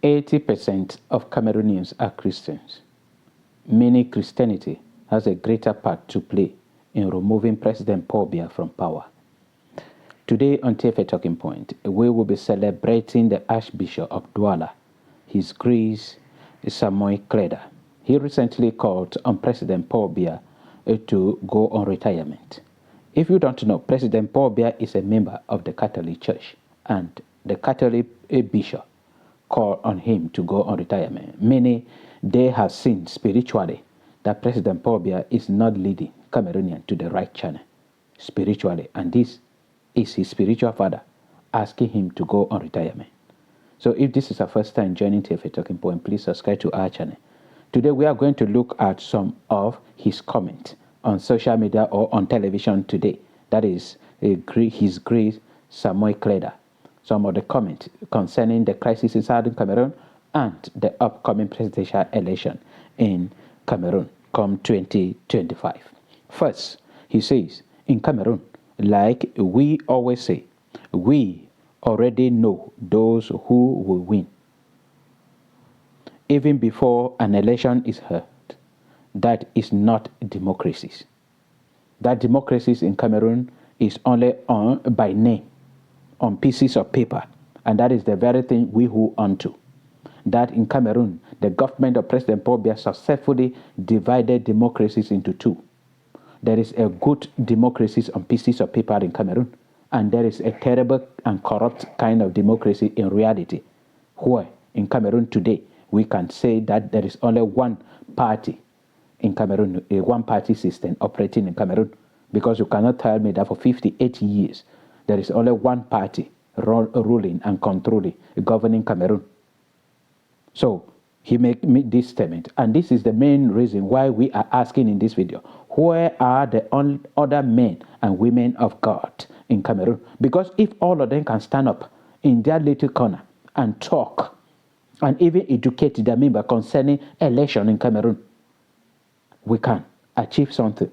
80% of Cameroonians are Christians, meaning Christianity has a greater part to play in removing President Paul Biya from power. Today on TFA Talking Point, we will be celebrating the Archbishop of Douala, His Grace Samuel Klada. He recently called on President Paul Biya to go on retirement. If you don't know, President Paul Biya is a member of the Catholic Church, and the Catholic bishop called on him to go on retirement. Many, they have seen spiritually that President Paul Biya is not leading Cameroonians to the right channel spiritually, and this is his spiritual father asking him to go on retirement. So if this is your first time joining TFA Talking Point, please subscribe to our channel. Today we are going to look at some of his comments on social media or on television today. That is His Grace Samuel Klada. Some of the comments concerning the crisis in southern Cameroon and the upcoming presidential election in Cameroon come 2025. First, he says, in Cameroon, like we always say, we already know those who will win. Even before an election is held, that is not democracies. That democracies in Cameroon is only on by name, on pieces of paper, and that is the very thing we hold on to. That in Cameroon, the government of President Paul Biya successfully divided democracies into two. There is a good democracy on pieces of paper in Cameroon, and there is a terrible and corrupt kind of democracy in reality, where in Cameroon today, we can say that there is only one party in Cameroon, a one-party system operating in Cameroon, because you cannot tell me that for 58 years, there is only one party ruling and controlling, governing Cameroon. So he made this statement, and this is the main reason why we are asking in this video, where are the other men and women of God in Cameroon? Because if all of them can stand up in their little corner and talk and even educate their member concerning election in Cameroon, we can achieve something.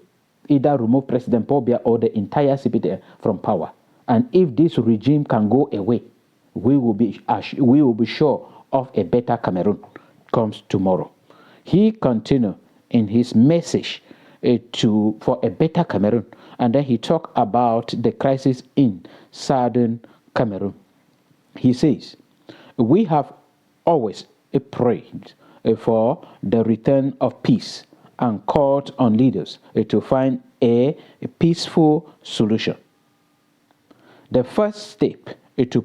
Either remove President Paul Biya or the entire CPDF from power. And if this regime can go away, we will be sure of a better Cameroon comes tomorrow. He continued in his message for a better Cameroon, and then he talked about the crisis in southern Cameroon. He says, we have always prayed for the return of peace and called on leaders to find a peaceful solution. The first step to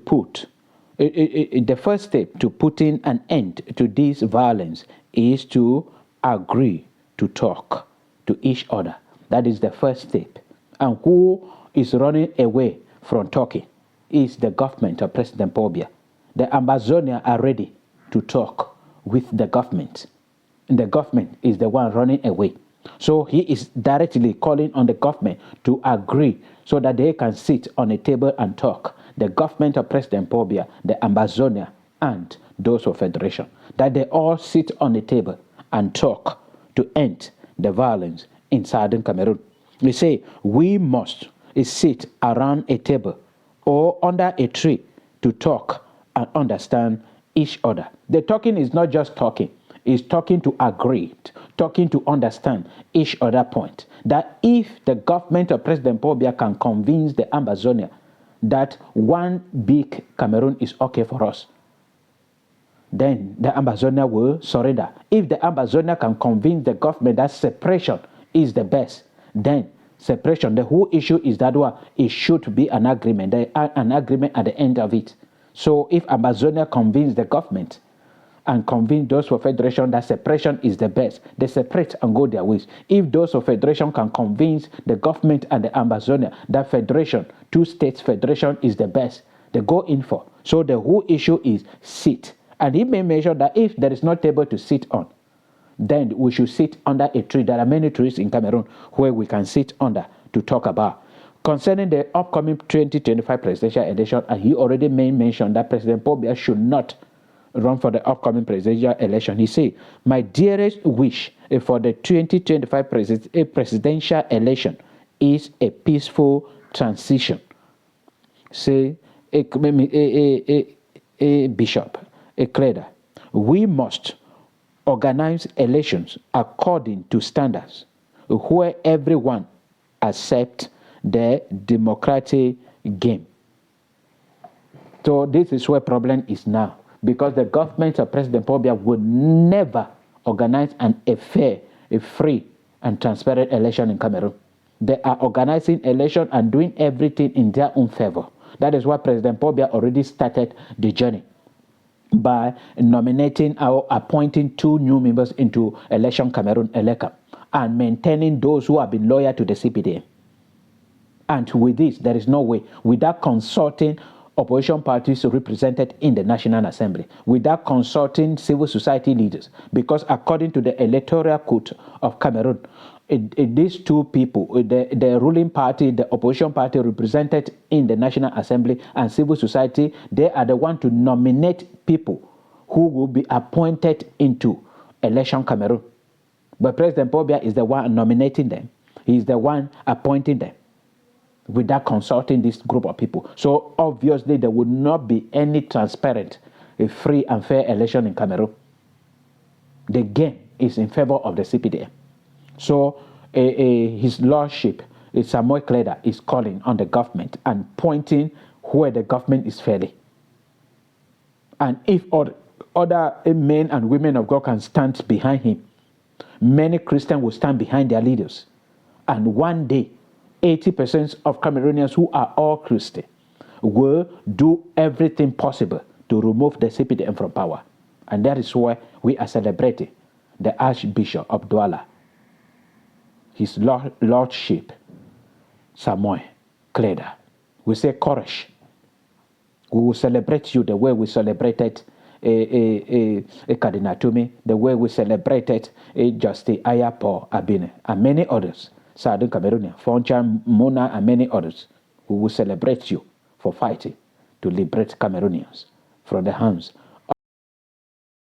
putting an end to this violence is to agree to talk to each other. That is the first step. And who is running away from talking is the government of President Paul Biya. The Ambazonia are ready to talk with the government. And the government is the one running away. So he is directly calling on the government to agree so that they can sit on a table and talk. The government of President Paul Biya, the Ambazonia, and those of Federation, that they all sit on a table and talk to end the violence in southern Cameroon. They say we must sit around a table or under a tree to talk and understand each other. The talking is not just talking, it's talking to agree, talking to understand each other point. That if the government of President Paul Biya can convince the Ambazonia that one big Cameroon is okay for us, then the Ambazonia will surrender. If the Ambazonia can convince the government that separation is the best, then separation, the whole issue is that it should be an agreement, an agreement at the end of it. So if Ambazonia convince the government and convince those for Federation that separation is the best, they separate and go their ways. If those for Federation can convince the government and the Ambazonia that Federation, two states Federation is the best, they go in for. So the whole issue is sit. And he may measure that if there is no table to sit on, then we should sit under a tree. There are many trees in Cameroon where we can sit under to talk about. Concerning the upcoming 2025 presidential election, and he already mentioned that President Paul Biya should not run for the upcoming presidential election. He said, my dearest wish for the 2025 presidential election is a peaceful transition. Say, Bishop Klada, We must organize elections according to standards where everyone accepts the democratic game. So this is where problem is now, because the government of President Paul Biya would never organize a fair, a free and transparent election in Cameroon. They are organizing election and doing everything in their own favor. That is why President Paul Biya already started the journey by nominating or appointing 2 new members into Election Cameroon Eleka and maintaining those who have been loyal to the CPDM. And with this, there is no way, without consulting opposition parties represented in the National Assembly, without consulting civil society leaders, because according to the electoral code of Cameroon, these 2 people, the ruling party, the opposition party represented in the National Assembly, and civil society, they are the one to nominate people who will be appointed into Election Cameroon. But President Paul Biya is the one nominating them. He is the one appointing them without consulting this group of people. So obviously there would not be any transparent, a free and fair election in Cameroon. The game is in favor of the CPDM. So His Lordship, Samuel Klada, is calling on the government and pointing where the government is failing. And if other men and women of God can stand behind him, many Christians will stand behind their leaders. And one day, 80% of Cameroonians who are all Christian will do everything possible to remove the CPDM from power. And that is why we are celebrating the Archbishop of Douala, His Lordship, Samuel Klada. We say courage. We will celebrate you the way we celebrated Cardinal Tumi, the way we celebrated Justice Ayapo Abine, and many others. Southern Cameroonian, Fonchan, Mona, and many others. We will celebrate you for fighting to liberate Cameroonians from the hands